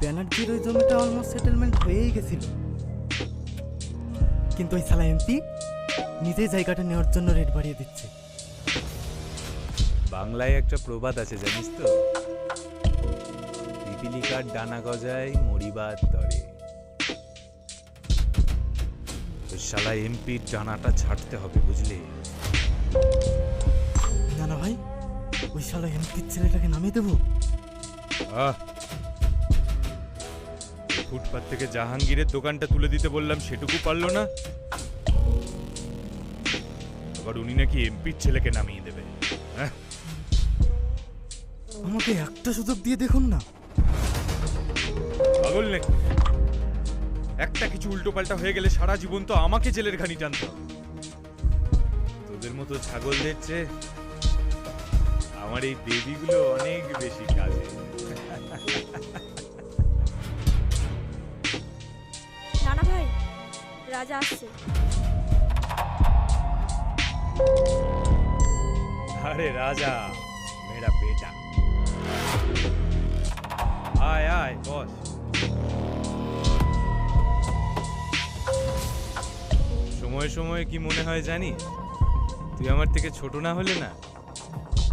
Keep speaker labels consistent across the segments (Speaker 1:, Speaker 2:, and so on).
Speaker 1: ব্যানার্জির ওই জমিটা অলমোস্ট সেটেলমেন্ট হয়েই গেছিল, কিন্তু ওই শালা এমপি নিজেই জায়গাটা নেওয়ার জন্য রেট বাড়িয়ে দিচ্ছে।
Speaker 2: বাংলায় একটা প্রবাদ আছে জানিস তো, পিপিলিকার ডানা গজায় মরিবার তরে। তো শালা এমপির ডানাটা ছাড়তে হবে, বুঝলি?
Speaker 1: না না ভাই, ওই শালা এমপির ছেলেটাকে নামিয়ে দেবো।
Speaker 2: ফুটপাত থেকে জাহাঙ্গীরের দোকানটা তুলে দিতে বললাম, সেটুকু পারলো না। আবার উনি নাকি এমপির ছেলেকে নামিয়ে দেবে।
Speaker 1: আমাকে একটা সুযোগ দিয়ে দেখুন না।
Speaker 2: পাগল নাকি? একটা কিছু উল্টো পাল্টা হয়ে গেলে সারা জীবন তো আমাকে জেলের ঘানি টানতে হবে। তোদের মতো ছাগলদের চেয়ে আমার এই বেবিগুলো অনেক বেশি কাজে।
Speaker 3: নানা ভাই, রাজা আসছে।
Speaker 2: আরে রাজা, মেরা বেটা, আয় আয় বস। সময় সময় কি মনে হয় জানি, তুই আমার থেকে ছোট না হলে না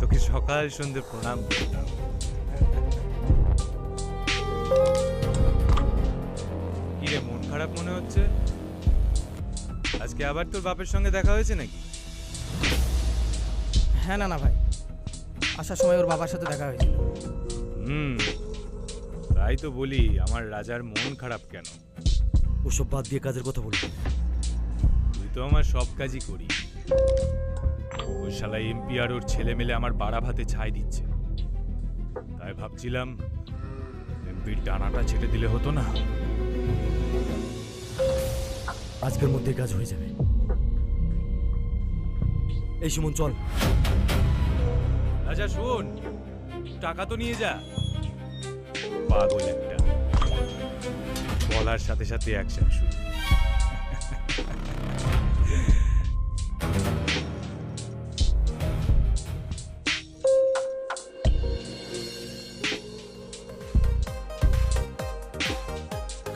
Speaker 2: তোকে সকাল সন্ধ্যে প্রণাম করতাম। কি রে, মন খারাপ মনে হচ্ছে? আজকে আবার তোর বাপের সঙ্গে দেখা হয়েছে নাকি?
Speaker 1: হ্যাঁ না না ভাই, আসার সময় ওর বাবার সাথে দেখা হয়েছিল।
Speaker 2: তাই তো বলি, আমার রাজার মন খারাপ কেন?
Speaker 1: ওসব বাদ দিয়ে কাজের কথা বলবো।
Speaker 2: তুই তো আমার সব কাজই করি। ওই শালা এমপি আর ওর ছেলে মেলে আমার বাড়া ভাতে ছাই দিচ্ছে, তাই ভাবছিলাম এমপির ডানাটা ছেটে দিলে হতো না?
Speaker 1: আজকের মধ্যে কাজ হয়ে যাবে। এই সুমন চল।
Speaker 2: রাজা শোন, টাকা তো নিয়ে যা। পাগল একটা, বলার সাথে সাথে অ্যাকশন শুরু।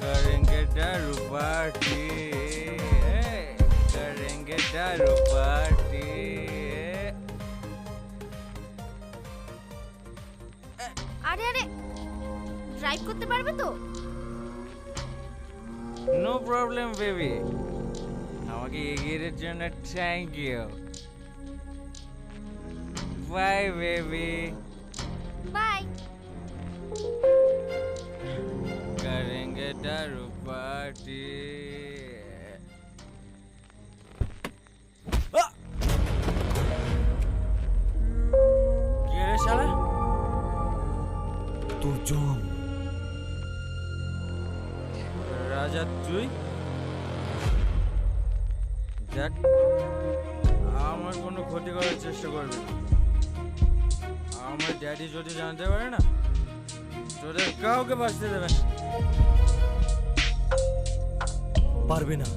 Speaker 4: करेंगे दारू पार्टी, करेंगे दारू पार्टी।
Speaker 3: আরে আরে, ড্রাইভ করতে পারবে তো?
Speaker 4: নো প্রবলেম বেবি, আমাকে এগিয়ে জন্য thank you. Bye baby.
Speaker 3: Bye.
Speaker 4: करेंगे दारू पार्टी। কে রে শালা?
Speaker 1: তোর জম।
Speaker 4: রাজা তুই? দেখ, আমার কোনো ক্ষতি করার চেষ্টা করবি না। আমার ড্যাডি যদি জানতে পারে না, তোদের কাউকে বাঁচতে দেবে না।
Speaker 1: পারবে না।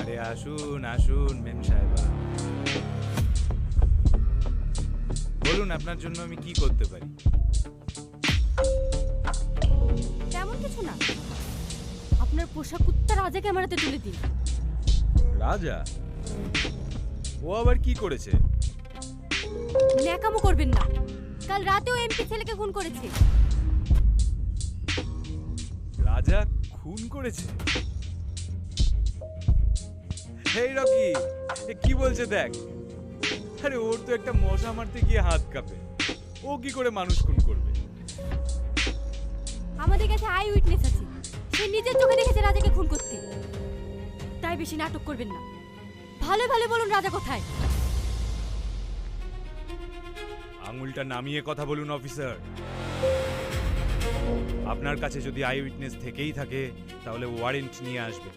Speaker 2: আরে আসুন আসুন মেম সাহেবা, বলুন আপনার জন্য আমি কি করতে পারি?
Speaker 3: তেমন কিছু না, আপনার পোশাক কুত্তা রাজা ক্যামেরাতে তুলে দিন।
Speaker 2: রাজা? ও আবার কি করেছে?
Speaker 3: ন্যাকামো করবেন না, কাল রাতেও এমপি ছেলেকে খুন করেছে।
Speaker 2: রাজা খুন করেছে? হেই রকি, এ কি বলছে দেখ। আরে ওর তো একটা মশা মারতে গিয়ে হাত কাঁপে, ও কি করে মানুষ খুন করবে?
Speaker 3: আমাদের কাছে আই উইটনেস আছে, সে নিজের চোখে দেখেছে রাজাকে খুন করতে। তাই বেশি নাটক করবেন না, ভালো ভালো বলুন রাজা কোথায়।
Speaker 2: আঙুলটা নামিয়ে কথা বলুন অফিসার। আপনার কাছে যদি আই উইটনেস থেকেই থাকে তাহলে ওয়ারেন্ট নিয়ে আসবে।